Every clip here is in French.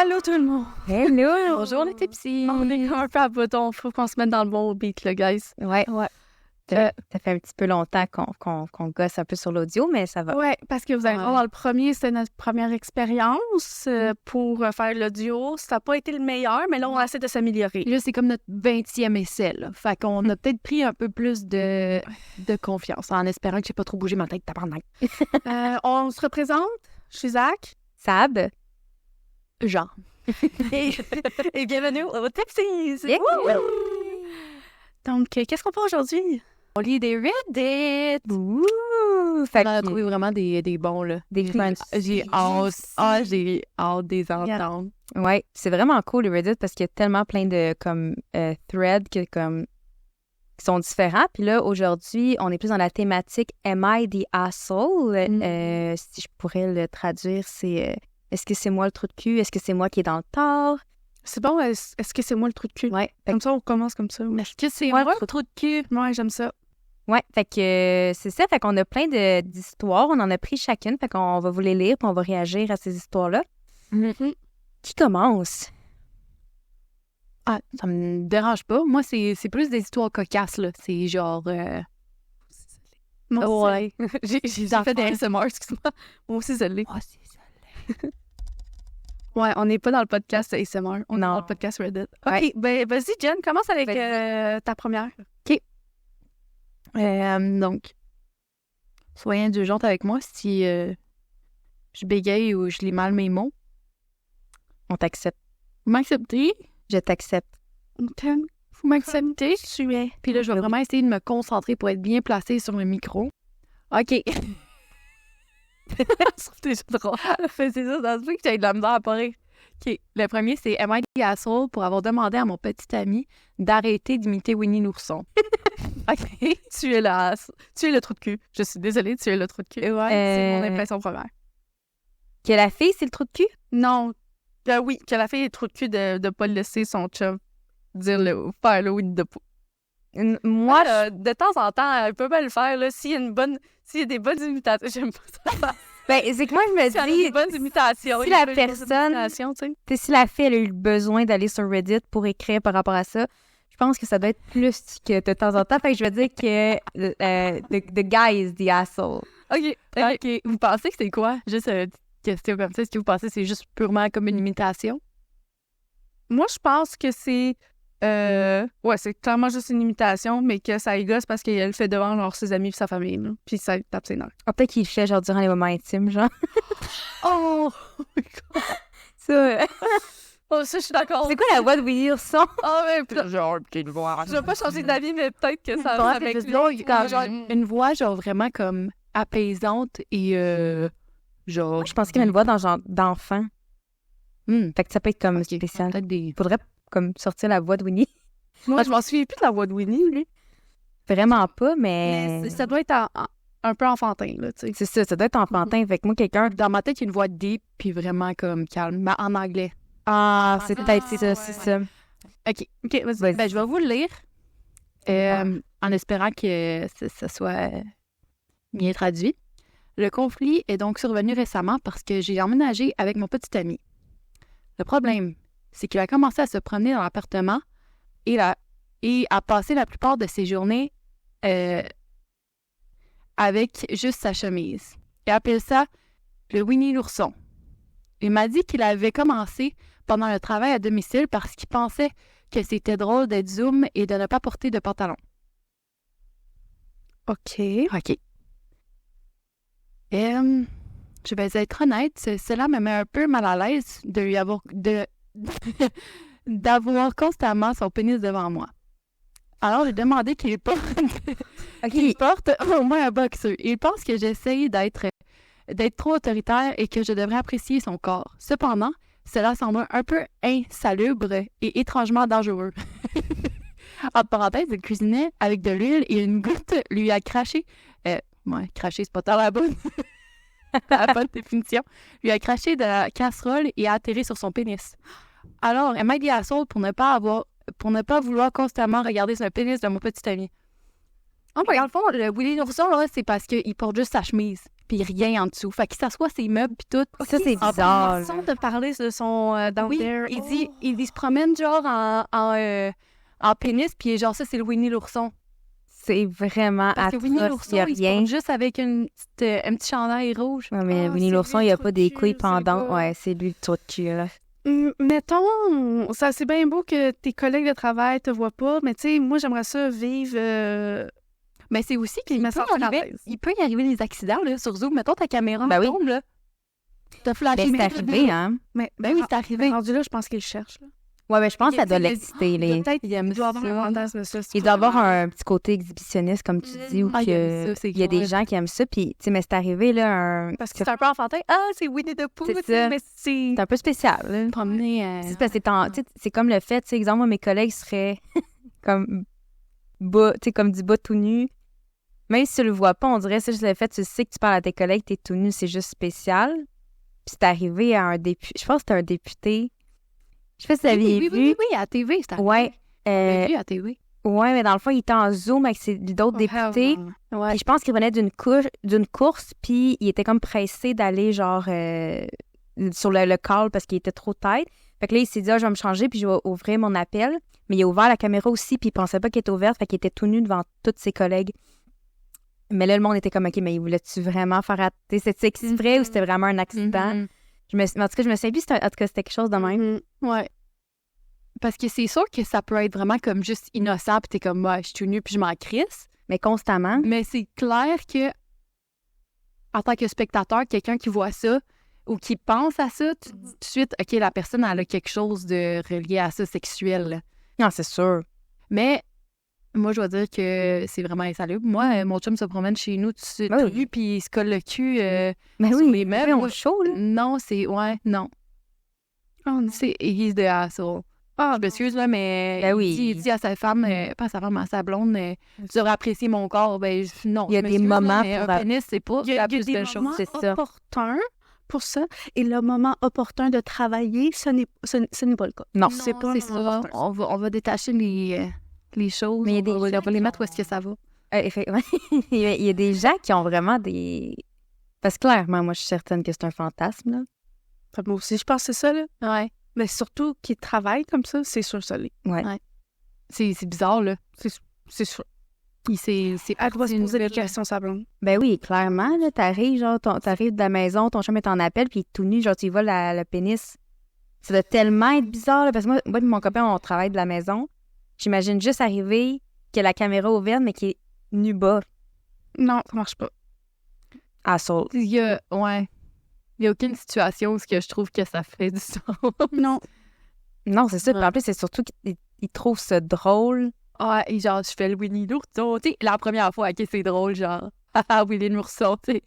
Allô tout le monde! Hello! Bonjour les tipsy! On est un peu à bouton, faut qu'on se mette dans le bon beat, là, guys. Ouais. Ça fait un petit peu longtemps qu'on gosse un peu sur l'audio, mais ça va. Ouais, parce que vous allez voir, dans le premier, c'était notre première expérience pour faire l'audio. Ça n'a pas été le meilleur, mais là, on essaie de s'améliorer. Là, c'est comme notre 20e essai, là. Fait qu'on a peut-être pris un peu plus de confiance, en espérant que j'ai pas trop bougé ma tête, tabarnak. On se représente, je suis Zach. Sab? Jean. Et bienvenue aux tipsy! Yeah. Donc, qu'est-ce qu'on fait aujourd'hui? On lit des Reddit! Ouh! On Fait a que trouvé vraiment des bons, là. des fun. J'ai hâte des entendre. Ouais, c'est vraiment cool, le Reddit, parce qu'il y a tellement plein de, threads qui sont différents. Puis là, aujourd'hui, on est plus dans la thématique « Am I the asshole? Si je pourrais le traduire, c'est est-ce que c'est moi le trou de cul? Est-ce que c'est moi qui est dans le tort? C'est bon, est-ce que c'est moi le trou de cul? Ouais. Comme ça, on commence comme ça. Est-ce que c'est Ouais, moi le trou de cul? Ouais, j'aime ça. Ouais, fait que c'est ça. Fait qu'on a plein d'histoires. On en a pris chacune. Fait qu'on va vous les lire puis on va réagir à ces histoires-là. Mm-hmm. Qui commence? Ah, ça me dérange pas. Moi, c'est plus des histoires cocasses, là. C'est genre... Moi aussi, ouais. J'ai fait des ASMR, excuse-moi. Moi aussi, je l'ai. Oh, c'est ça. Ouais, on n'est pas dans le podcast ASMR. On est dans le podcast Reddit. OK, Ouais. ben vas-y, Jen, commence avec ta première. Donc, soyez indulgente avec moi si je bégaye ou je lis mal mes mots. On t'accepte. Vous m'acceptez? Je t'accepte. Vous m'acceptez? Tu es. Puis là, je vais vraiment essayer de me concentrer pour être bien placée sur le micro. OK. C'est drôle. C'est ça, ça se peut que j'ai de la misère à parler. OK. Le premier, c'est Am I the asshole pour avoir demandé à mon petit ami d'arrêter d'imiter Winnie l'ourson. OK, tu es le trou de cul. Je suis désolée, tu es le trou de cul. Ouais, c'est mon impression première. Que la fille, c'est le trou de cul? Non. Oui, que la fille est trou de cul de ne pas laisser son chum faire le Winnie the Pooh. Moi, De temps en temps, elle peut bien le faire, là. S'il y a des bonnes imitations, j'aime pas ça. c'est que moi, je me S'il y a des dis, bonnes imitations. si il y a la des bonnes personne- imitations, tu sais. si la fille elle a eu le besoin d'aller sur Reddit pour écrire par rapport à ça, je pense que ça doit être plus que de temps en temps. Fait que je vais dire que the guy is the asshole. OK. Vous pensez que c'est quoi? Juste une petite question comme ça. Est-ce que vous pensez que c'est juste purement comme une imitation? Moi, je pense que c'est... ouais, c'est clairement juste une imitation, mais que ça égosse parce qu'elle le fait devant genre, ses amis et sa famille. Là. Puis ça tape ses nerfs. Ah, peut-être qu'il le fait genre durant les moments intimes, genre. Oh! Ça, Oh, ça, je suis d'accord. c'est quoi la voix de Winnie l'ourson? Ah, mais peut-être... Genre, petite voix. Je vais pas changer d'avis, mais peut-être que ça m'explique. Genre, une voix, genre, vraiment comme apaisante et genre... Je pense qu'il y a une voix dans genre d'enfant. Fait que ça peut être comme spécial. Peut-être des... Faudrait comme sortir la voix de Winnie. Moi, je m'en souviens plus de la voix de Winnie, lui. Vraiment pas, mais... Mais ça doit être un peu enfantin, là, tu sais. C'est ça doit être enfantin. Fait que moi, quelqu'un... Dans ma tête, il y a une voix deep puis vraiment comme calme, mais en anglais. Ah, c'est peut-être ça, c'est ça. OK, vas-y. Vas-y. Ben, je vais vous le lire en espérant que ça soit bien traduit. Le conflit est donc survenu récemment parce que j'ai emménagé avec mon petit ami. Le problème, c'est qu'il a commencé à se promener dans l'appartement et à passer la plupart de ses journées avec juste sa chemise. Il appelle ça le Winnie l'ourson. Il m'a dit qu'il avait commencé pendant le travail à domicile parce qu'il pensait que c'était drôle d'être zoom et de ne pas porter de pantalon. OK. OK. Je vais être honnête, cela me met un peu mal à l'aise de lui avoir d'avoir constamment son pénis devant moi. Alors, j'ai demandé qu'il porte au moins un boxer. Il pense que j'essaye d'être trop autoritaire et que je devrais apprécier son corps. Cependant, cela semble un peu insalubre et étrangement dangereux. Entre parenthèses, il cuisinait avec de l'huile et une goutte lui a craché. Cracher, c'est pas tant la bonne. La bonne définition. Lui a craché de la casserole et a atterri sur son pénis. Alors, am I the asshole pour ne pas vouloir constamment regarder sur le pénis de mon petit ami? Oh, dans le fond, le Winnie l'ourson, là, c'est parce qu'il porte juste sa chemise. puis rien en dessous. Fait qu'il s'assoit ses meubles, puis tout. Ça, c'est En bizarre. façon de parler de son down Oui, there. il se promène genre en pénis, puis genre ça, c'est le Winnie l'ourson. C'est vraiment Parce que atroce. Winnie Il y l'ourson, a il se rien. porte juste avec un petit chandail rouge. Ouais, mais Ah, Winnie c'est l'ourson, lui il n'y a le pas des trou de couilles cul, c'est pendantes. pas- Ouais, c'est lui le trou de cul, là. Mettons, ça c'est bien beau que tes collègues de travail te voient pas, mais tu sais, moi j'aimerais ça vivre. Mais c'est aussi qu'il me peut sens à l'aise. il peut y arriver des accidents là, sur Zoom. Mettons ta caméra Ben oui. tombe, là. T'as flashé. Ben, c'est arrivé, hein? Mais Ben oui, c'est arrivé. rendu là, je pense qu'il cherche. Là. Ouais, mais je pense que ça doit Il y a- l'exciter. Les... Peut-être Il aime qu'il doit avoir ça. un fantasme de ça. Il doit avoir un petit côté exhibitionniste, comme tu dis, où Ah, il aime que ça, c'est il y a des clair. gens qui aiment ça. Puis, tu sais, mais c'est arrivé, là, Parce que c'est un peu enfantin. Ah, c'est Winnie the Pooh, C'est tu sais, ça. mais c'est. c'est un peu spécial, là. Promener. C'est parce que tu sais, c'est comme le fait, tu sais, exemple, moi, mes collègues seraient comme bas, tu sais, comme du bas tout nu. Même si tu le vois pas, on dirait, c'est juste le fait, tu sais que tu parles à tes collègues, t'es tout nu, c'est juste spécial. Puis c'est arrivé à un député, je pense que c'était un député. Je sais pas si vous aviez oui, vu. oui, à la TV, c'est arrivé. Ouais. J'ai vu à la TV. Ouais, mais dans le fond, il était en Zoom avec d'autres députés. Ouais. Puis je pense qu'il revenait d'une course, puis il était comme pressé d'aller, genre, sur le call parce qu'il était trop tête. Fait que là, il s'est dit, ah, je vais me changer, puis je vais ouvrir mon appel. Mais il a ouvert la caméra aussi, puis il pensait pas qu'elle était ouverte, fait qu'il était tout nu devant tous ses collègues. Mais là, le monde était comme, OK, mais il voulait-tu vraiment faire... C'était exprès ou c'était vraiment un accident? Mhm. En tout cas, je me souviens plus, en tout cas, c'était quelque chose de même. Ouais. Parce que c'est sûr que ça peut être vraiment comme juste innocent, puis t'es comme, moi, je suis tout nu, puis je m'en crisse. Mais constamment. Mais c'est clair que, en tant que spectateur, quelqu'un qui voit ça ou qui pense à ça, tu dis tout de suite, OK, la personne, elle a quelque chose de relié à ça, sexuel. Là. Non, c'est sûr. Mais moi, je dois dire que c'est vraiment insalubre. Moi, mon chum se promène chez nous tout Oui. nu, puis il se colle le cul Mais sur oui, les meubles. on Moi, chaud, là. Non, c'est... Ouais, non. Oh non. C'est he's the asshole. Ah, Je m'excuse, là, mais Ben oui. il dit à sa femme, pas à sa femme, à sa blonde, tu devrais apprécier mon corps. Ben, non. Il y a je des m'excuse, là, moments mais pour- un pénis, c'est pas il y la a plus des belle chose. moments c'est ça. opportuns pour ça, et le moment opportun de travailler, ce n'est pas le cas. Non. Non, c'est pas c'est un moment ça. opportun. On va détacher les choses. Mais il y a des on gens va les mettre où est-ce que ça va. Il y a des gens qui ont vraiment des... Parce que clairement, moi, je suis certaine que c'est un fantasme, là. Moi aussi, je pense que c'est ça, là. Ouais. Mais surtout qu'ils travaillent comme ça, c'est sûr, ça l'est. C'est bizarre, là. C'est sûr. C'est Elle doit se une poser des belle- questions, sa blonde. Ben oui, clairement, là, t'arrives de la maison, ton chum est en appel, puis il est tout nu, genre, tu y vois le pénis. Ça doit tellement être bizarre, là, parce que moi et mon copain, on travaille de la maison. J'imagine juste arriver, que la caméra est ouverte, mais qui est nu bas. Non, ça marche pas. Asshole. Il y a aucune situation où je trouve que ça fait du sens. Non. Non, c'est ça. Puis en plus, c'est surtout qu'ils trouvent ça drôle. Ah, et genre, je fais le Winnie l'ourson, tu sais, la première fois, OK, c'est drôle, genre, haha, Winnie l'ourson, tu sais.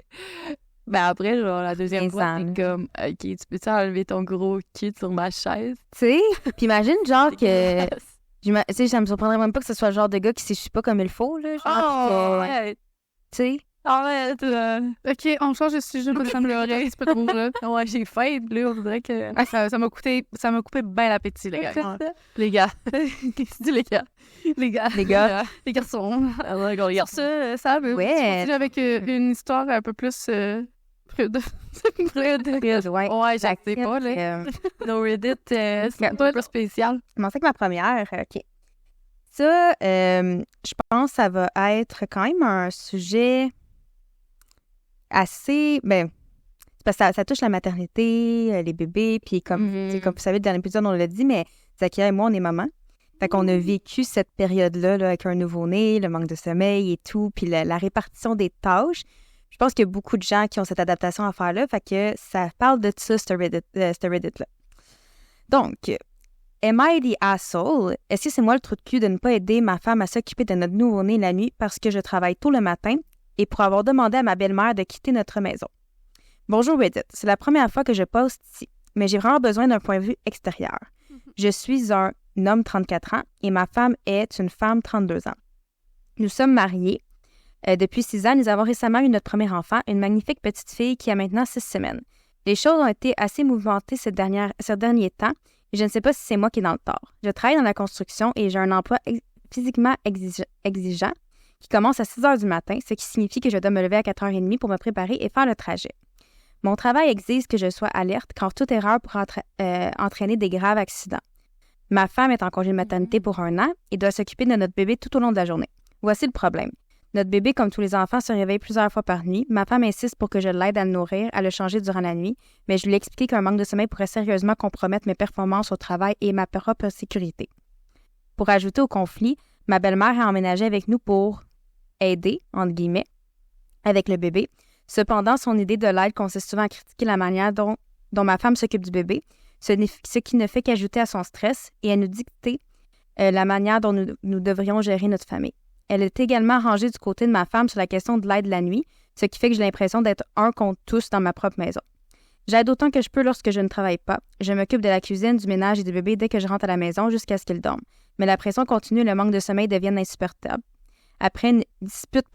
Ben après, genre, la deuxième fois, Insane. c'est comme, OK, tu peux-tu enlever ton gros cul sur ma chaise? Tu sais? Puis imagine, genre, que... Dégueulasse. Tu sais, ça me surprendrait même pas que ce soit le genre de gars qui s'essuie pas comme il faut, là. Genre, Oh, puis que- arrête, tu sais? arrête. OK, on change de sujet parce que ça me pleurait un petit peu trop, là. Ouais, j'ai faim, là, on dirait que... Ça m'a coupé bien l'appétit, les gars. Les gars. Qu'est-ce que tu dis, les gars? Les gars. Les gars. Les garçons. Ah ouais, qu'on regarde Sur ça, ça veut Ouais. continuer avec une histoire un peu plus prude. Ouais. Ouais, je sais pas, là. No Reddit, c'est un peu spécial. Je commence avec ma première. OK. Ça, je pense que ça va être quand même un sujet assez... Ben, c'est parce que ça touche la maternité, les bébés, puis comme, tu sais, comme vous savez, dans l'épisode, on l'a dit, mais Zakia et moi, on est maman. Fait qu'on a vécu cette période-là là, avec un nouveau-né, le manque de sommeil et tout, puis la répartition des tâches. Je pense qu'il y a beaucoup de gens qui ont cette adaptation à faire là, fait que ça parle de ça, ce Reddit-là. Donc, am I the asshole? Est-ce que c'est moi le trou de cul de ne pas aider ma femme à s'occuper de notre nouveau-né la nuit parce que je travaille tôt le matin et pour avoir demandé à ma belle-mère de quitter notre maison? Bonjour Reddit, c'est la première fois que je poste ici, mais j'ai vraiment besoin d'un point de vue extérieur. Je suis un homme 34 ans et ma femme est une femme 32 ans. Nous sommes mariés. Depuis 6 ans, nous avons récemment eu notre premier enfant, une magnifique petite fille qui a maintenant 6 semaines. Les choses ont été assez mouvementées ces derniers temps et je ne sais pas si c'est moi qui est dans le tort. Je travaille dans la construction et j'ai un emploi physiquement exigeant qui commence à 6 heures du matin, ce qui signifie que je dois me lever à 4h30 pour me préparer et faire le trajet. Mon travail exige que je sois alerte car toute erreur pourrait entraîner des graves accidents. Ma femme est en congé de maternité pour 1 an et doit s'occuper de notre bébé tout au long de la journée. Voici le problème. Notre bébé, comme tous les enfants, se réveille plusieurs fois par nuit. Ma femme insiste pour que je l'aide à le nourrir, à le changer durant la nuit, mais je lui ai expliqué qu'un manque de sommeil pourrait sérieusement compromettre mes performances au travail et ma propre sécurité. Pour ajouter au conflit, ma belle-mère a emménagé avec nous pour aider, entre guillemets, avec le bébé. Cependant, son idée de l'aide consiste souvent à critiquer la manière dont ma femme s'occupe du bébé, ce qui ne fait qu'ajouter à son stress et à nous dicter la manière dont nous devrions gérer notre famille. Elle est également rangée du côté de ma femme sur la question de l'aide la nuit, ce qui fait que j'ai l'impression d'être un contre tous dans ma propre maison. J'aide autant que je peux lorsque je ne travaille pas. Je m'occupe de la cuisine, du ménage et du bébé dès que je rentre à la maison jusqu'à ce qu'il dorme. Mais la pression continue et le manque de sommeil deviennent insupportables. Après une dispute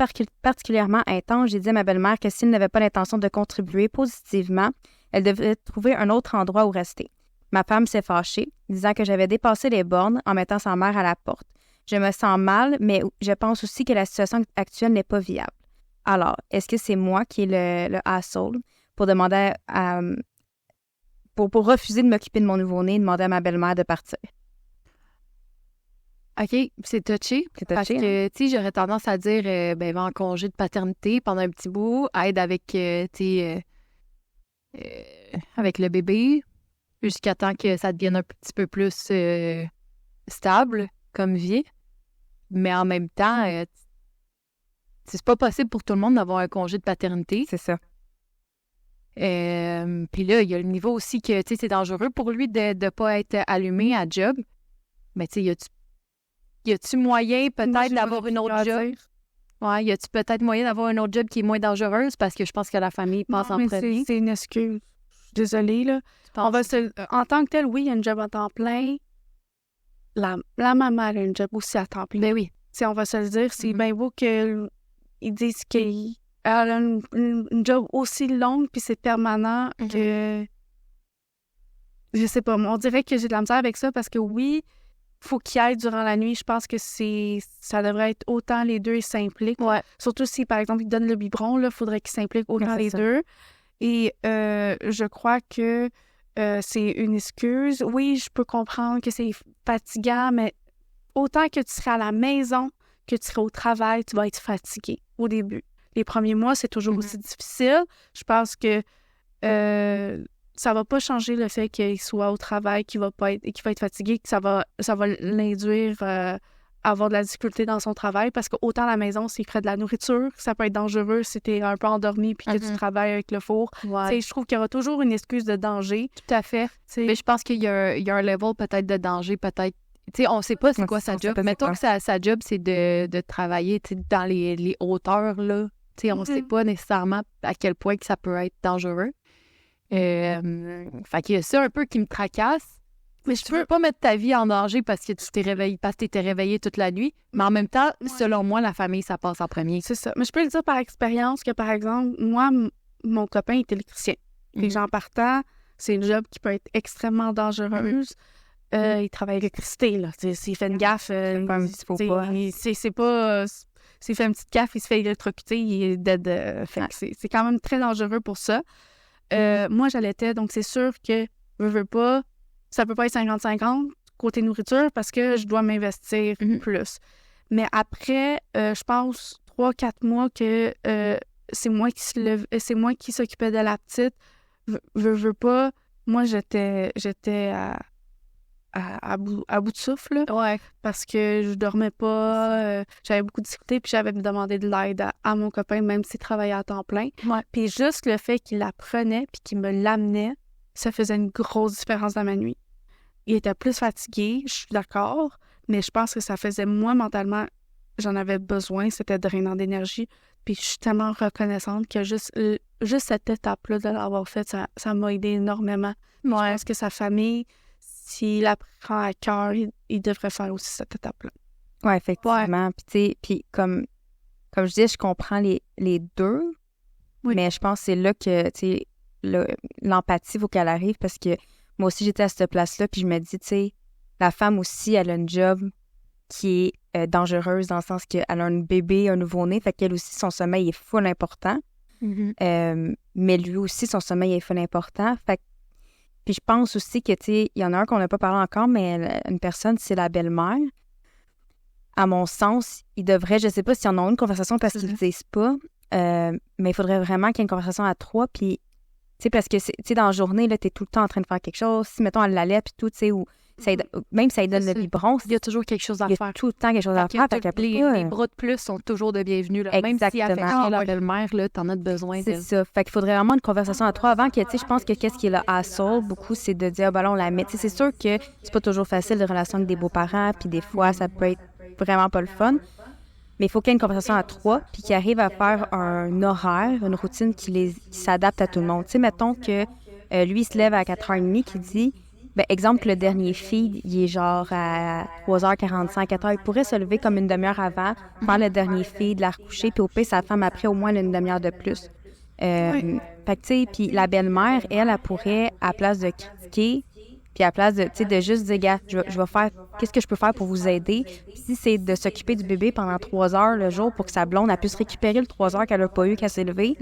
particulièrement intense, j'ai dit à ma belle-mère que s'il n'avait pas l'intention de contribuer positivement, elle devrait trouver un autre endroit où rester. Ma femme s'est fâchée, disant que j'avais dépassé les bornes en mettant sa mère à la porte. Je me sens mal, mais je pense aussi que la situation actuelle n'est pas viable. Alors, est-ce que c'est moi qui est le asshole pour demander pour refuser de m'occuper de mon nouveau-né et demander à ma belle-mère de partir? OK, c'est touché. Parce que, tu sais, j'aurais tendance à dire, va en congé de paternité pendant un petit bout, aide avec, avec le bébé, jusqu'à temps que ça devienne un petit peu plus stable comme vie. Mais en même temps, c'est pas possible pour tout le monde d'avoir un congé de paternité. C'est ça. Puis là, il y a le niveau aussi que, tu sais, c'est dangereux pour lui de ne pas être allumé à job. Mais tu sais, y a-tu moyen peut-être d'avoir une autre job? Ouais, y a-tu peut-être moyen d'avoir une autre job qui est moins dangereuse? Parce que je pense que la famille passe en premier. C'est une excuse. Désolée, là. En tant que tel, oui, il y a une job à temps plein. La maman a une job aussi à temps plein. Ben oui. T'sais, on va se le dire, c'est bien beau qu'ils disent qu'elle a une job aussi longue puis c'est permanent que... Je sais pas, on dirait que j'ai de la misère avec ça parce que oui, faut qu'il aille durant la nuit. Je pense que ça devrait être autant les deux, ils s'impliquent. Ouais. Surtout si, par exemple, ils donnent le biberon, il faudrait qu'ils s'impliquent autant les deux. Et je crois que c'est une excuse. Oui, je peux comprendre que c'est fatigant, mais autant que tu seras à la maison, que tu seras au travail, tu vas être fatigué au début. Les premiers mois, c'est toujours aussi difficile. Je pense que ça va pas changer le fait qu'il soit au travail, qu'il va être fatigué, que ça va l'induire à avoir de la difficulté dans son travail, parce que autant à la maison, s'il ferait de la nourriture, ça peut être dangereux si t'es un peu endormi puis que tu travailles avec le four. Ouais. Je trouve qu'il y aura toujours une excuse de danger. Tout à fait. Mais je pense qu'il y a un level peut-être de danger, peut-être. Tu sais, on sait pas c'est quoi sa job. Mettons que sa job, c'est de travailler dans les hauteurs, là. Tu sais, on sait pas nécessairement à quel point que ça peut être dangereux. Fait qu'il y a ça un peu qui me tracasse. Mais tu peux pas mettre ta vie en danger parce que tu t'étais réveillé toute la nuit. Mais en même temps, selon moi, la famille, ça passe en premier. C'est ça. Mais je peux le dire par expérience que, par exemple, moi, mon copain est électricien. Les gens partant, c'est une job qui peut être extrêmement dangereuse. Il travaille à l'électricité, là. S'il fait une gaffe, c'est pas... S'il fait une petite gaffe, il se fait électrocuter, il est dead. Fait que c'est quand même très dangereux pour ça. Moi, j'allaitais, donc c'est sûr que je veux pas... Ça peut pas être 50-50 côté nourriture parce que je dois m'investir plus. Mais après, je pense 3-4 mois que c'est moi qui s'occupais de la petite. Veux pas. Moi, j'étais à bout de souffle. Ouais. Parce que je dormais pas. J'avais beaucoup de difficultés puis j'avais demandé de l'aide à mon copain, même s'il travaillait à temps plein. Ouais. Puis juste le fait qu'il la prenait puis qu'il me l'amenait, ça faisait une grosse différence dans ma nuit. Il était plus fatigué, je suis d'accord, mais je pense que ça faisait, moi, mentalement, j'en avais besoin, c'était drainant d'énergie. Puis je suis tellement reconnaissante que juste cette étape-là de l'avoir faite, ça m'a aidé énormément. Je pense que sa famille, s'il la prend à cœur, il devrait faire aussi cette étape-là. Oui, effectivement. Puis comme je disais, je comprends les deux, mais je pense que c'est là que, tu sais, l'empathie, il faut qu'elle arrive parce que moi aussi, j'étais à cette place-là, puis je me dis, tu sais, la femme aussi, elle a une job qui est dangereuse dans le sens qu'elle a un bébé, un nouveau-né, fait qu'elle aussi, son sommeil est full important. Mais lui aussi, son sommeil est full important. Fait que puis je pense aussi que, tu sais, il y en a un qu'on n'a pas parlé encore, mais une personne, c'est la belle-mère. À mon sens, il devrait, je sais pas s'ils en ont une conversation parce qu'ils ne disent pas, mais il faudrait vraiment qu'il y ait une conversation à 3. Puis, tu sais, parce que, tu sais, dans la journée, là, tu es tout le temps en train de faire quelque chose. Si, mettons, elle l'allait, puis tout, tu sais, ou même si ça lui donne le biberon, il y a toujours quelque chose à faire. Il y a tout le temps quelque chose à faire. Les bras de plus sont toujours de bienvenue. Là. Même si elle fait la belle-mère, là, t'en as besoin. C'est ça. Fait qu'il faudrait vraiment une conversation à 3 avant que, tu sais, je pense que qu'est-ce qui est le hassle, beaucoup, c'est de dire, ben là, on la met. Tu sais, c'est sûr que c'est pas toujours facile de relation avec des beaux-parents, puis des fois, ça peut être vraiment pas le fun. Mais il faut qu'il y ait une conversation à 3, puis qu'il arrive à faire un horaire, une routine qui s'adapte à tout le monde. Tu sais, mettons que lui, il se lève à 4h30, qui dit, ben, exemple, le dernier feed, il est genre à 3h45, 4h. Il pourrait se lever comme une demi-heure avant, faire le dernier feed, la recoucher, puis au pire, sa femme après au moins une demi-heure de plus. Fait que, tu sais, puis la belle-mère, elle pourrait, à place de critiquer, puis à place de, tu sais, de juste dire, gars, je vais faire, qu'est-ce que je peux faire pour vous aider? Puis si c'est de s'occuper du bébé pendant 3 heures le jour pour que sa blonde, elle puisse récupérer le 3 heures qu'elle n'a pas eu, qu'elle s'est levée,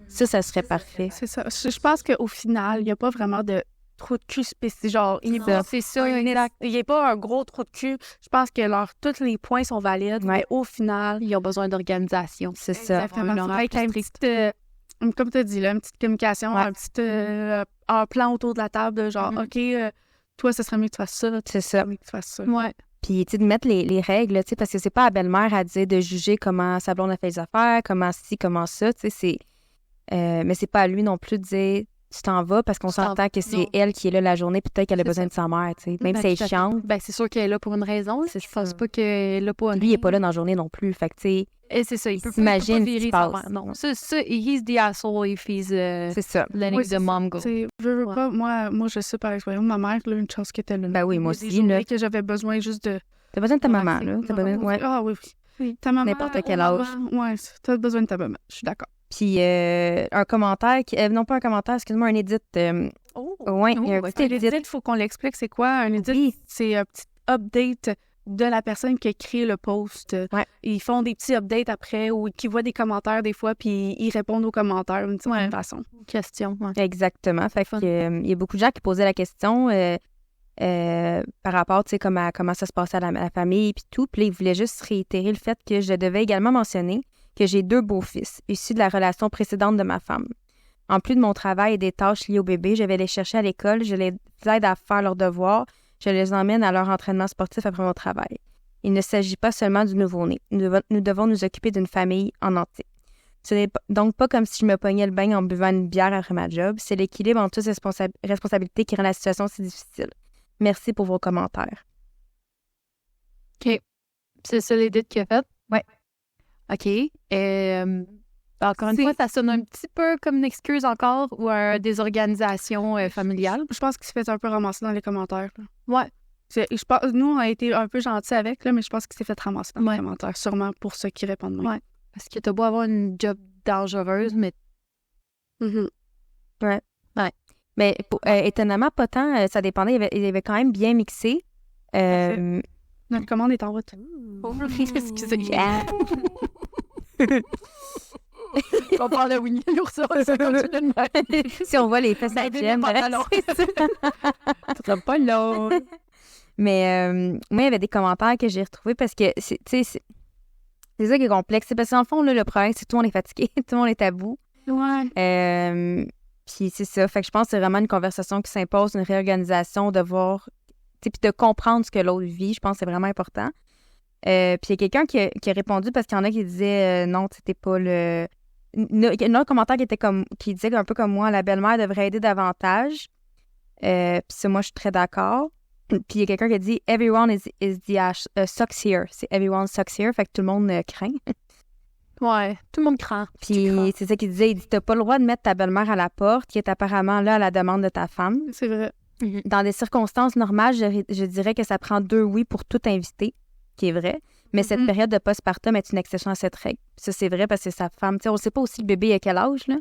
ça serait parfait. C'est ça. Je pense qu'au final, il n'y a pas vraiment de trou de cul spécifique. Genre, c'est ça, exact. Il n'y a pas un gros trou de cul. Je pense que tous les points sont valides, mais au final, ils ont besoin d'organisation. C'est ça. Exactement. Avec une petite, comme tu as dit, là, une petite communication, un petit un plan autour de la table de genre, OK, toi, ce serait mieux que tu fasses ça. C'est ça. Mieux que tu fasses ça. Ouais. Puis, tu sais, de mettre les règles, tu sais, parce que c'est pas à la belle-mère à dire de juger comment sa blonde a fait les affaires, comment ci, comment ça, tu sais, c'est... mais c'est pas à lui non plus de dire tu t'en vas parce qu'on s'entend que c'est elle qui est là la journée, peut-être qu'elle a besoin de sa mère, tu sais. Même si elle chante. Ben, c'est sûr qu'elle est là pour une raison. Je pense pas qu'elle est là pour une... Lui, il est pas là dans la journée non plus. Fait que, tu sais. Et c'est ça, il peut s'imagine pas virer sa mère. Non, ça, he's the asshole if he's c'est ça. letting the mom go. Je veux pas, moi, je sais par expérience, ma mère, là, une chance qu'elle était là. Ben oui, moi aussi, là. Que j'avais besoin juste de... T'as besoin de ta maman, là. T'as besoin... Ouais. Ah oui. Ta maman... N'importe quel âge. Ouais, t'as besoin de ta maman. Je suis d'accord. Puis un commentaire, non pas un commentaire, excuse-moi, un edit. Oui, il y a un petit edit. Il faut qu'on l'explique, c'est quoi un edit? Oui. C'est un petit update de la personne qui a créé le post. Ouais. Ils font des petits updates après ou qui voient des commentaires des fois, puis ils répondent aux commentaires d'une certaine façon. Question. Ouais. Exactement. Fait que, il y a beaucoup de gens qui posaient la question par rapport, tu sais, comment ça se passait à la famille puis tout. Puis là, ils voulaient juste réitérer le fait que je devais également mentionner que j'ai 2 beaux-fils, issus de la relation précédente de ma femme. En plus de mon travail et des tâches liées au bébé, je vais les chercher à l'école, je les aide à faire leurs devoirs, je les emmène à leur entraînement sportif après mon travail. Il ne s'agit pas seulement du nouveau-né. Nous devons nous occuper d'une famille en entier. Ce n'est donc pas comme si je me pognais le bain en buvant une bière après ma job. C'est l'équilibre entre toutes ces responsabilités qui rend la situation si difficile. Merci pour vos commentaires. OK. C'est ça l'édit qu'il a fait? Oui. OK. Encore une fois, ça sonne un petit peu comme une excuse encore ou un désorganisation familiale. Je pense qu'il s'est fait un peu ramasser dans les commentaires. Là. Ouais. Je pense, nous, on a été un peu gentils avec, là, mais je pense qu'il s'est fait ramasser dans les commentaires, sûrement pour ceux qui répondent moins. Ouais. Parce que t'as beau avoir une job dangereuse, mais... Ouais. Mais étonnamment, pas tant, ça dépendait, il avait quand même bien mixé. Notre commande est en route. Excusez. On parle de Winnie l'ours, ça continue de même. Si on voit les fesses à Jem. C'est pas long. Mais moi, il y avait des commentaires que j'ai retrouvés parce que, c'est ça qui est complexe. C'est parce qu'en fond, là, le problème, c'est que tout le monde est fatigué, tout le monde est à bout. Ouais. Puis c'est ça. Fait que je pense que c'est vraiment une conversation qui s'impose, une réorganisation, de voir, puis de comprendre ce que l'autre vit. Je pense que c'est vraiment important. Puis il y a quelqu'un qui a répondu parce qu'il y en a qui disaient non, c'était pas le... Il y a un autre commentaire qui disait un peu comme moi, la belle-mère devrait aider davantage. Puis ça, moi, je suis très d'accord. Puis il y a quelqu'un qui a dit « Everyone is the sucks here ». C'est « Everyone sucks here », fait que tout le monde craint. Ouais, tout le monde craint. Puis c'est ça qu'il disait, il dit « T'as pas le droit de mettre ta belle-mère à la porte, qui est apparemment là à la demande de ta femme. » C'est vrai. Dans des circonstances normales, je dirais que ça prend 2 oui pour tout inviter, qui est vrai. Mais cette période de postpartum est une exception à cette règle. Ça, c'est vrai parce que sa femme... Tu sais, on sait pas aussi le bébé à quel âge, là.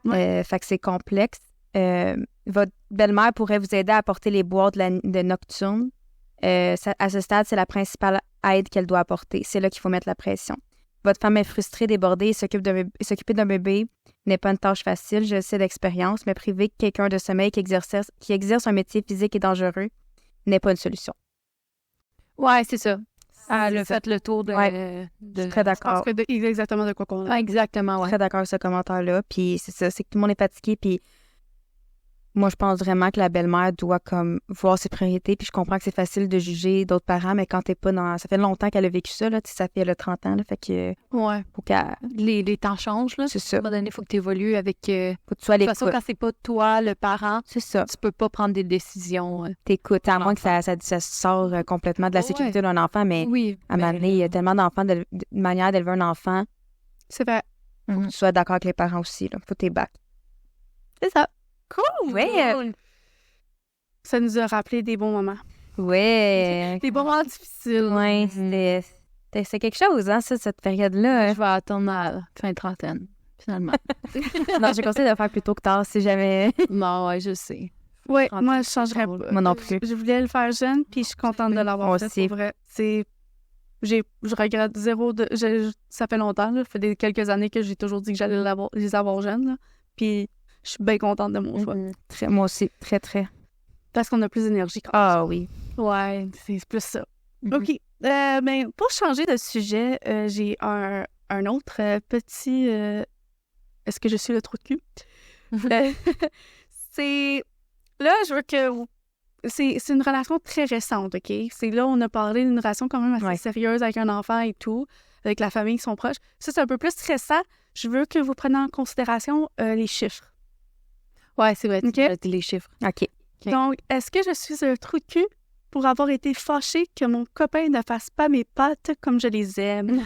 Ouais. Fait que c'est complexe. Votre belle-mère pourrait vous aider à apporter les boîtes de nocturne. À ce stade, c'est la principale aide qu'elle doit apporter. C'est là qu'il faut mettre la pression. Votre femme est frustrée, débordée et s'occuper d'un bébé n'est pas une tâche facile, je le sais d'expérience, mais priver quelqu'un de sommeil qui exerce un métier physique et dangereux n'est pas une solution. Ouais, c'est ça. Elle a fait le tour de... Ouais. Je suis très d'accord. Je pense que exactement de quoi qu'on a. Exactement, ouais. Très d'accord avec ce commentaire-là. Puis c'est ça, c'est que tout le monde est fatigué. Puis moi, je pense vraiment que la belle-mère doit comme voir ses priorités. Puis je comprends que c'est facile de juger d'autres parents, mais quand t'es pas dans... Ça fait longtemps qu'elle a vécu ça, là. Tu sais, ça fait elle a 30 ans, là. Fait que... Ouais. Faut qu'elle... Les temps changent, là. C'est ça. À un moment donné, il faut que tu évolues avec... Faut que tu sois à De toute façon, l'écoute. quand c'est pas toi, le parent, C'est ça. tu peux pas prendre des décisions. T'écoutes, à moins que ça sort complètement de la sécurité d'un enfant, mais Oui. à un moment donné, il y a tellement d'enfants, de manière d'élever un enfant. C'est vrai. Faut que tu sois d'accord avec les parents aussi, là. Faut tes bacs. C'est ça. Cool! Ouais. Ça nous a rappelé des bons moments. Ouais. Des moments difficiles. Ouais, c'est quelque chose, hein, ça, cette période-là. Je vais attendre à fin trentaine, finalement. Non, je conseille de le faire plus tôt que tard, si jamais. Non, ouais, je sais. Oui, Trentaine, moi, je changerais pas. Moi non plus. Je voulais le faire jeune, puis je suis contente de l'avoir Moi fait. aussi. Pour vrai. Je regrette zéro de... ça fait longtemps, là. Ça fait quelques années que j'ai toujours dit que j'allais les avoir jeunes, là. Puis je suis bien contente de mon choix. Moi aussi, très, très. Parce qu'on a plus d'énergie quand Ah oui. Ouais, c'est plus ça. Mhm. OK. Mais pour changer de sujet, j'ai un autre petit... Est-ce que je suis le trou de cul? C'est... Là, je veux que... C'est une relation très récente, OK? C'est là, on a parlé d'une relation quand même assez sérieuse avec un enfant et tout, avec la famille qui sont proches. Ça, c'est un peu plus stressant. Je veux que vous preniez en considération les chiffres. Ouais, c'est vrai. OK. Tu as les chiffres. OK. Donc, est-ce que je suis un trou de cul pour avoir été fâchée que mon copain ne fasse pas mes pâtes comme je les aime?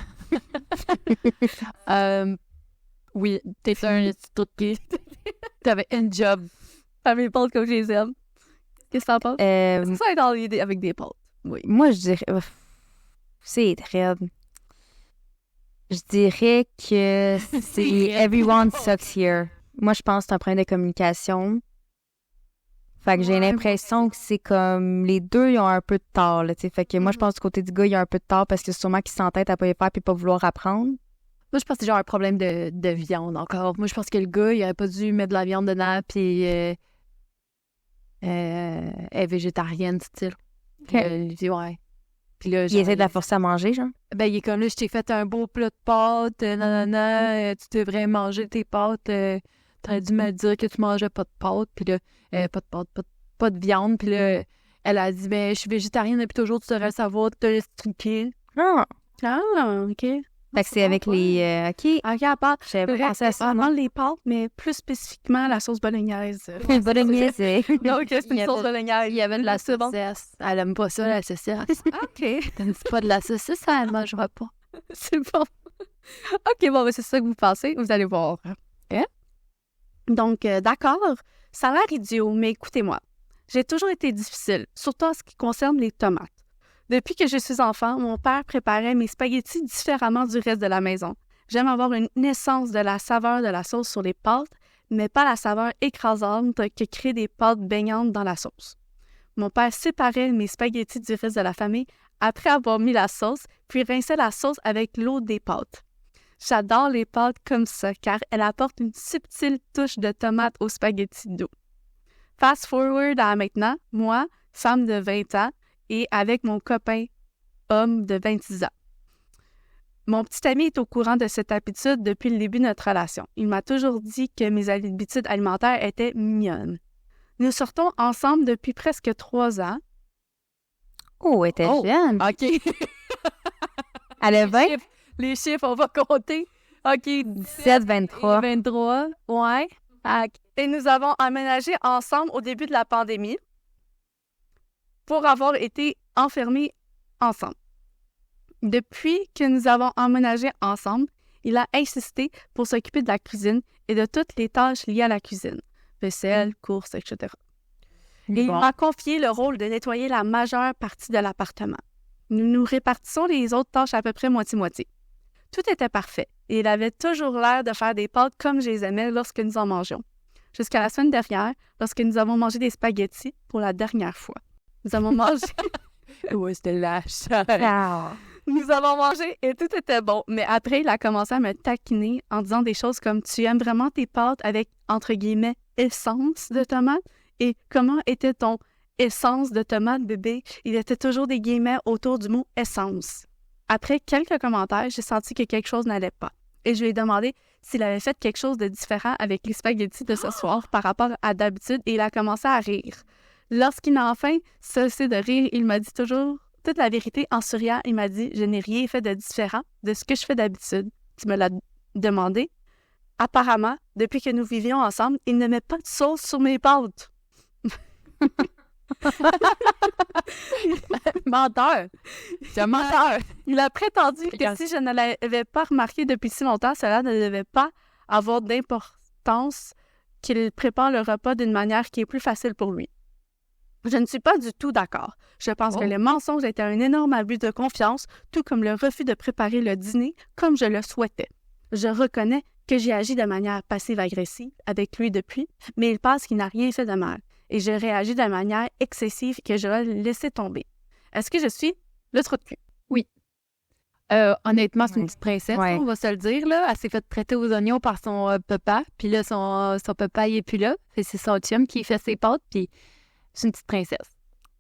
Oui, t'es un petit truc qui... T'avais un job. Faire mes pâtes comme je les aime. Qu'est-ce que t'en penses? Est-ce que ça va être dans l'idée avec des pâtes? Oui. Moi, je dirais... C'est très... Je dirais que c'est everyone sucks here. Moi, je pense que c'est un problème de communication. Fait que j'ai l'impression que c'est comme... Les deux, ils ont un peu de tort, là, tu sais. Fait que moi, je pense du côté du gars, il y a un peu de tort parce que sûrement qu'il s'entête à pas y faire puis pas vouloir apprendre. Moi, je pense que c'est genre un problème de viande encore. Moi, je pense que le gars, il aurait pas dû mettre de la viande dedans, puis elle est végétarienne, style. Il dit ouais. Puis là, Il essaie de la forcer à manger, genre. Ben, il est comme là, je t'ai fait un beau plat de pâtes, nanana, tu devrais manger tes pâtes. T'aurais dû me dire que tu mangeais pas de pâtes, puis là, pas de pâtes, pas de viande, puis là, elle a dit, ben, je suis végétarienne depuis toujours, tu devrais le savoir, tu te laisses truquer. Ah! Ah, OK. Fait que c'est avec les... OK. OK, à part... J'avais pas pensé à ça. Vraiment les pâtes, mais plus spécifiquement la sauce bolognaise. Une bolognaise, c'est... Donc, c'est une sauce bolognaise. Il y avait de la C'est bon. saucisse. Elle aime pas ça, la saucisse. OK. T'aimes pas de la saucisse, elle mangera pas. C'est bon. OK, bon, ben, c'est ça que vous pensez. Vous allez voir. Hein? Donc, d'accord, ça a l'air idiot, mais écoutez-moi. J'ai toujours été difficile, surtout en ce qui concerne les tomates. Depuis que je suis enfant, mon père préparait mes spaghettis différemment du reste de la maison. J'aime avoir une essence de la saveur de la sauce sur les pâtes, mais pas la saveur écrasante que créent des pâtes baignantes dans la sauce. Mon père séparait mes spaghettis du reste de la famille après avoir mis la sauce, puis rinçait la sauce avec l'eau des pâtes. J'adore les pâtes comme ça, car elles apportent une subtile touche de tomate aux spaghettis d'eau. Fast forward à maintenant, moi, femme de 20 ans, et avec mon copain, homme de 26 ans. Mon petit ami est au courant de cette habitude depuis le début de notre relation. Il m'a toujours dit que mes habitudes alimentaires étaient mignonnes. Nous sortons ensemble depuis presque 3 ans. Oh, elle était jeune. OK. Elle a 20? Les chiffres, on va compter. OK. 17, 23. 23. Ouais. Et nous avons emménagé ensemble au début de la pandémie pour avoir été enfermés ensemble. Depuis que nous avons emménagé ensemble, il a insisté pour s'occuper de la cuisine et de toutes les tâches liées à la cuisine, vaisselle, courses, etc. Et il m'a confié le rôle de nettoyer la majeure partie de l'appartement. Nous nous répartissons les autres tâches à peu près moitié-moitié. Tout était parfait et il avait toujours l'air de faire des pâtes comme je les aimais lorsque nous en mangions. Jusqu'à la semaine dernière, lorsque nous avons mangé des spaghettis pour la dernière fois. Nous avons mangé... Ouais, c'était lâche. Nous avons mangé et tout était bon. Mais après, il a commencé à me taquiner en disant des choses comme « Tu aimes vraiment tes pâtes avec, entre guillemets, essence de tomate? Et comment était ton essence de tomate, bébé? » Il était toujours des guillemets autour du mot « essence ». Après quelques commentaires, j'ai senti que quelque chose n'allait pas. Et je lui ai demandé s'il avait fait quelque chose de différent avec les spaghettis de ce soir par rapport à d'habitude et il a commencé à rire. Lorsqu'il a enfin cessé de rire, il m'a dit toujours toute la vérité en souriant. Il m'a dit « Je n'ai rien fait de différent de ce que je fais d'habitude. » Tu me l'as demandé. Apparemment, depuis que nous vivions ensemble, il ne met pas de sauce sur mes pâtes. Menteur! C'est un menteur! Il a prétendu que si je ne l'avais pas remarqué depuis si longtemps, cela ne devait pas avoir d'importance qu'il prépare le repas d'une manière qui est plus facile pour lui. Je ne suis pas du tout d'accord. Je pense que le mensonge était un énorme abus de confiance, tout comme le refus de préparer le dîner comme je le souhaitais. Je reconnais que j'ai agi de manière passive-agressive avec lui depuis, mais il pense qu'il n'a rien fait de mal. Et je réagis de manière excessive que je vais laisser tomber. Est-ce que je suis le trou de cul? Oui. Honnêtement, c'est une petite princesse, on va se le dire. Là. Elle s'est fait traiter aux oignons par son papa, puis là, son papa, il est plus là. C'est son chum qui fait ses pâtes, puis c'est une petite princesse.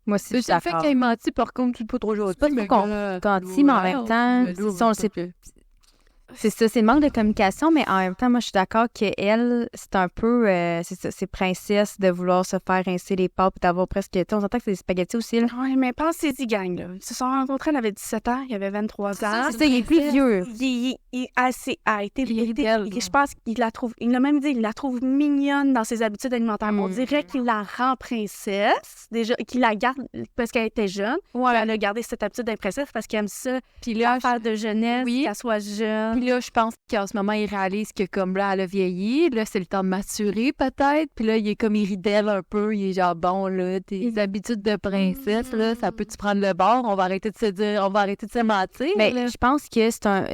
Moi aussi, je suis d'accord. Le fait qu'elle ait menti, par contre, c'est pas trop joué. C'est pas trop content, mais en même temps, si on le sait plus. C'est ça, c'est le manque de communication, mais en même temps, moi, je suis d'accord qu'elle, c'est un peu, c'est ça, c'est princesse de vouloir se faire rincer les pâtes et d'avoir presque, on s'entend que c'est des spaghettis aussi, là. Oui, mais pensez-y, gang, là. Ils se sont rencontrés, elle avait 17 ans, il avait 23 ans. C'est ça, il est plus vieux. Je pense qu'il la trouve, il l'a même dit, il la trouve mignonne dans ses habitudes alimentaires. On dirait qu'il la rend princesse, déjà, qu'il la garde parce qu'elle était jeune. Ouais. Elle a gardé cette habitude d'être princesse parce qu'elle aime ça. Puis là, faire de jeunesse, qu'elle soit jeune. Puis là, je pense qu'en ce moment, il réalise que comme là, elle a vieilli. Là, c'est le temps de maturer, peut-être. Puis là, il est comme il rit d'elle un peu. Il est genre, bon, là, tes habitudes de princesse, là, ça peut-tu prendre le bord? On va arrêter de se dire, on va arrêter de se mentir. Mais je pense que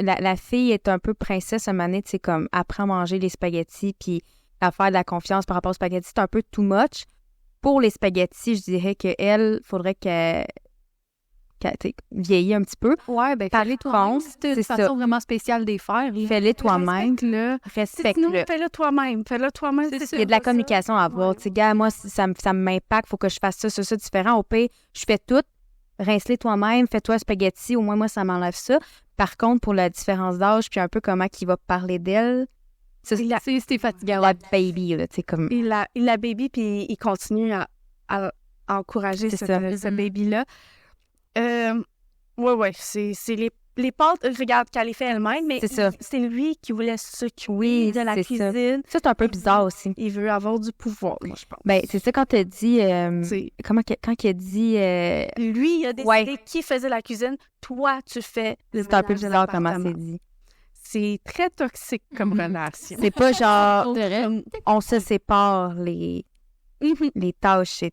la fille est un peu princesse à un moment donné, tu sais, comme apprend à manger les spaghettis, puis à faire de la confiance par rapport aux spaghettis. C'est un peu too much. Pour les spaghettis, je dirais qu'elle, faudrait qu'elle vieillit un petit peu. Ouais, ben par contre, c'est une façon vraiment spéciale d'y faire. Fais-le toi-même. Respecte-le. Fais-le toi-même. Fais-le toi-même. Il y a de la communication à avoir. Tu sais, gars, moi, ça m'impacte, faut que je fasse ça différent. Au pire, je fais tout. Rince-les toi-même, fais-toi un spaghetti. Au moins, moi, ça m'enlève ça. Par contre, pour la différence d'âge, puis un peu comment il va parler d'elle, c'est fatigant. La baby, là, tu sais, comme... Il la baby, puis il continue à encourager ce baby-là. Ouais, c'est les pâtes, regarde qu'elle les fait elle-même, mais c'est lui qui voulait s'occuper de la cuisine. Ça, c'est un peu bizarre aussi. Il veut avoir du pouvoir, moi, je pense. Ben, c'est ça quand t'as dit... quand il a dit... Lui, il a décidé qui faisait la cuisine. Toi, tu fais le C'est un peu bizarre comment c'est dit. C'est très toxique comme relation. C'est pas genre... on se sépare les tâches.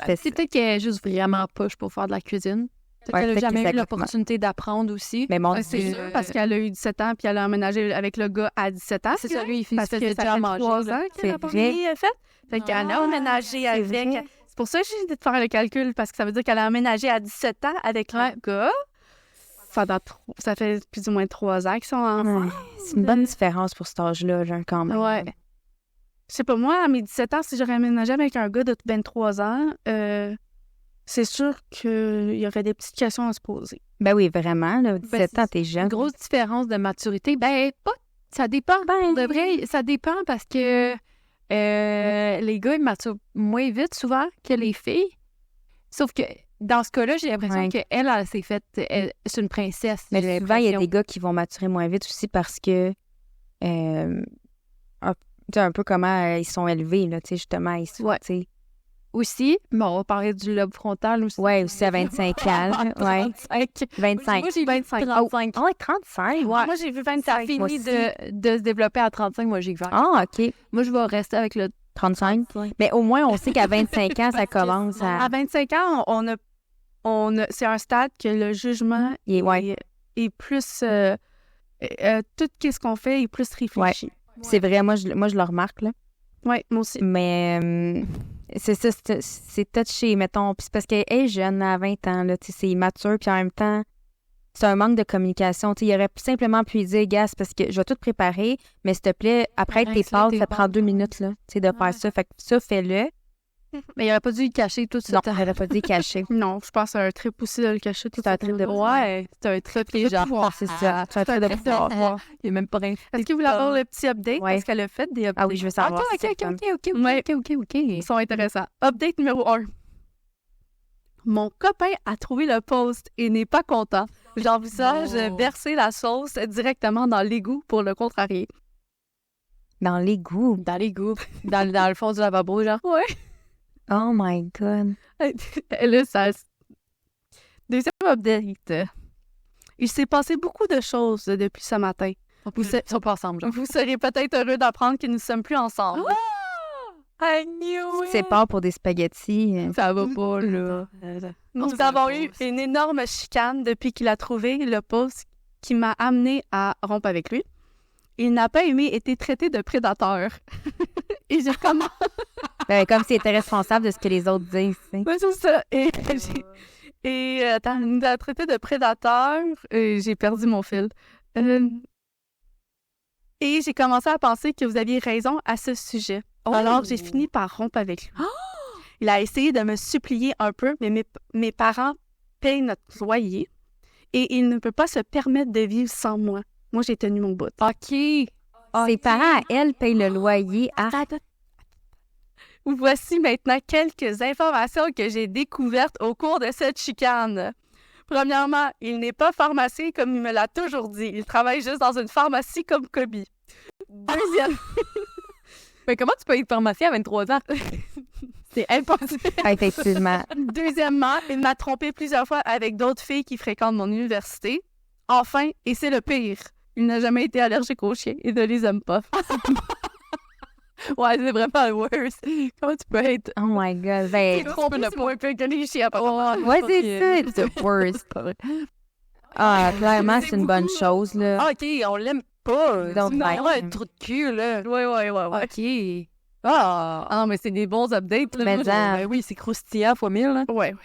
C'est peut-être qu'elle est juste vraiment poche pour faire de la cuisine. Elle n'a jamais eu l'opportunité d'apprendre aussi. Mais bon, c'est sûr, parce qu'elle a eu 17 ans, puis elle a emménagé avec le gars à 17 ans. C'est ça, lui, il faisait déjà à manger. 3 ans qu'elle a fait. Fait qu'elle a emménagé avec... C'est pour ça que j'ai dit de faire le calcul, parce que ça veut dire qu'elle a emménagé à 17 ans avec le gars. Ça fait plus ou moins 3 ans qu'ils sont ensemble. C'est une bonne différence pour cet âge-là, genre, quand même. Ouais. Je sais pas, moi, à mes 17 ans, si j'aurais emménagé avec un gars de 23 ans... c'est sûr qu'il y aurait des petites questions à se poser. Ben oui, vraiment. Là, 17 ans, t'es jeune. Une grosse différence de maturité. Ben, pas. Ça dépend. De vrai, ça dépend parce que les gars, ils maturent moins vite souvent que les filles. Sauf que dans ce cas-là, j'ai l'impression qu'elle, elle s'est faite... c'est une princesse. Mais souvent, il y a des gars qui vont maturer moins vite aussi parce que... un peu comment ils sont élevés, là, tu sais, justement. Ils sont, aussi, bon, on va parler du lobe frontal aussi. Oui, aussi à 25 ans. 25. Moi, j'ai 25. 35. Ah, 35. Ouais. Moi, j'ai vu 25. Ça finit de se développer à 35. Moi, j'ai vu 20. Ah, OK. Moi, je vais rester avec le 35. Mais au moins, on sait qu'à 25 ans, ça commence à... À 25 ans, on a c'est un stade que le jugement est plus... tout ce qu'on fait est plus réfléchi. Ouais. C'est vrai, moi, je le remarque, là. Oui, moi aussi. Mais... c'est ça, c'est touché, mettons. Puis c'est parce qu'elle est jeune, à 20 ans, là, tu sais, c'est immature, puis en même temps, c'est un manque de communication. Tu sais, il aurait simplement pu dire, gars, c'est parce que je vais tout préparer, mais s'il te plaît, après tes pâtes, ça prend 2 minutes, là, tu sais, de faire ça. Fait que ça, fais-le. Mais il aurait pas dû le cacher tout ça. Non, il aurait pas dit cacher. Non, je pense que c'est un trip aussi de le cacher. C'est un trip de Ouais, c'est un trip de genre. pouvoir. C'est ça. C'est un trip de pouvoir. Il est même pas rien. Est-ce que vous voulez avoir le petit update? Ouais. Parce qu'elle a fait des updates. Ah oui, je veux savoir. Ok. Ouais. OK. Ils sont intéressants. Update numéro 1. Mon copain a trouvé le post et n'est pas content. J'envisage verser la sauce directement dans l'égout pour le contrarier. Dans l'égout. Dans l'égout. Dans le fond du lavabo, genre. Ouais. Oh my God. Là, ça... Deuxième update. Il s'est passé beaucoup de choses depuis ce matin. Ils sont pas ensemble, genre. Vous serez peut-être heureux d'apprendre que nous ne sommes plus ensemble. I knew it! C'est pas pour des spaghettis. Ça va pas, là. Nous avons eu une énorme chicane depuis qu'il a trouvé le post qui m'a amené à rompre avec lui. Il n'a pas aimé être traité de prédateur. Et j'ai commencé... Comme s'il était responsable de ce que les autres disent. Tu sais. Ouais, c'est ça. Attends, il m'a traité de prédateur. J'ai perdu mon fil. Et j'ai commencé à penser que vous aviez raison à ce sujet. Alors, j'ai fini par rompre avec lui. Il a essayé de me supplier un peu, mais mes parents payent notre loyer et il ne peut pas se permettre de vivre sans moi. Moi, j'ai tenu mon bout. OK. Ses parents, elle, payent le loyer à... Voici maintenant quelques informations que j'ai découvertes au cours de cette chicane. Premièrement, il n'est pas pharmacien comme il me l'a toujours dit. Il travaille juste dans une pharmacie comme Kobe. Deuxième... Mais comment tu peux être pharmacien à 23 ans? C'est impossible. Effectivement. Deuxièmement, il m'a trompé plusieurs fois avec d'autres filles qui fréquentent mon université. Enfin, et c'est le pire, il n'a jamais été allergique aux chiens et ne les aime pas. Ouais, c'est vraiment le worst. Comment tu peux être... Oh my God. Ben, Trompé, c'est moins pire que les chiens. ouais, c'est ça. It's the worst. Ah, clairement, c'est une bonne chose, là. OK, on l'aime pas. Donc, C'est ben, un trou de cul, là. Ouais. OK. Ah, non, mais c'est des bons updates. Là. Mais Moi, ça. ben oui, c'est croustillant fois 1000. Là. Ouais.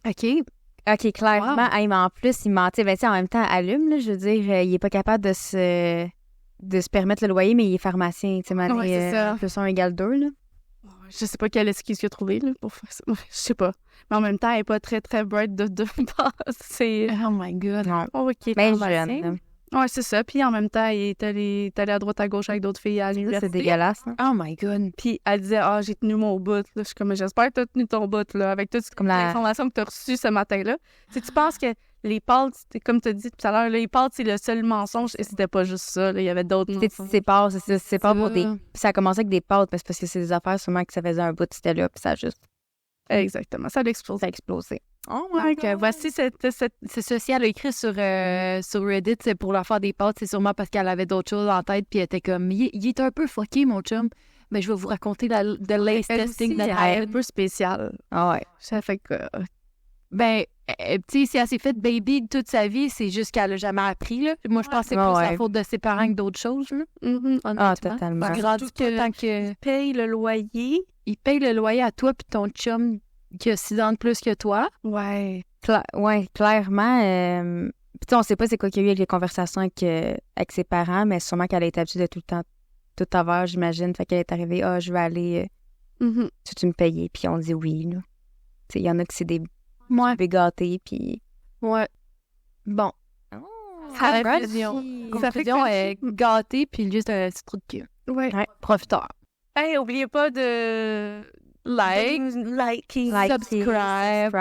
OK, clairement. Wow. Hey, mais en plus, il mentait. Ben, tu sais, en même temps, allume, là, je veux dire, il est pas capable de se permettre le loyer, mais il est pharmacien. Tu sais, Ouais, c'est ça. plus 1 égale 2, là. Je sais pas quelle excuse qu'il a trouvé là, pour faire ça. Ouais, je sais pas. Mais en même temps, elle est pas très, très bright de base. C'est... Oh my God. Non. Oh, OK. Ben, pharmacien. jeune, là. Ouais, c'est ça. Puis en même temps, il est allé à droite à gauche avec d'autres filles à Ça, l'université. c'est dégueulasse, là. Oh my God. Puis elle disait, j'ai tenu mon bout. Là. Je suis comme, j'espère que tu as tenu ton bout, là, avec toute Comme la- l'information que tu as reçue ce matin-là. Tu penses que les pâtes, comme tu as dit tout à l'heure, là, les pâtes, c'est le seul mensonge. Et c'était pas juste ça. Là. Il y avait d'autres Tu sais, mensonges. c'est pas, c'est pas pour des... ça. Puis ça a commencé avec des pâtes, mais c'est parce que c'est des affaires sûrement que ça faisait un bout, c'était là, puis ça a juste... Exactement. Ça a explosé. Ça a explosé. Oh my God. Voici cette... C'est ça, si elle a écrit sur Reddit, c'est pour leur faire des pâtes, c'est sûrement parce qu'elle avait d'autres choses en tête, puis elle était comme, il est un peu fucké, mon chum. Mais je vais vous raconter the latest Elle aussi, thing that elle est happened. un peu spéciale. Ah ouais. Ça fait que... Ben, tu sais, si elle s'est fait baby toute sa vie, c'est juste qu'elle a jamais appris, là. Moi, je pense que c'est plus Ouais. la faute de ses parents que d'autres choses, là. Mm-hmm. Ah, totalement. Parce que rendu que tant que Paye le loyer. il paye le loyer à toi puis ton chum qui a 6 ans de plus que toi. Ouais. Ouais, clairement. Puis tu sais, on sait pas c'est quoi qu'il y a eu avec les conversations avec ses parents, mais sûrement qu'elle a été habituée de tout le temps, tout avoir, j'imagine. Fait qu'elle est arrivée, je vais aller, Mm-hmm. tu me payes, puis on dit oui, là. Tu sais, il y en a qui c'est des bébés gâtés, puis... Ouais. Bon. Conclusion. Conclusion est gâtée puis juste un petit trou de cul. Ouais. Ouais. Profiteur. Hey, oubliez pas de Liker, subscribe,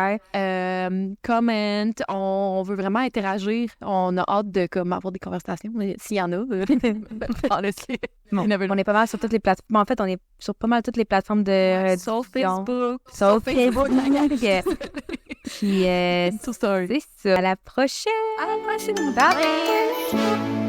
comment. On veut vraiment interagir. On a hâte de avoir des conversations, s'il y en a. Honestly. Bon, on est pas mal sur toutes les plateformes. En fait, on est sur pas mal toutes les plateformes de Sauf diffusion. Facebook. Sauf Facebook. Puis, So sorry. c'est ça. À la prochaine. À la prochaine. Bye.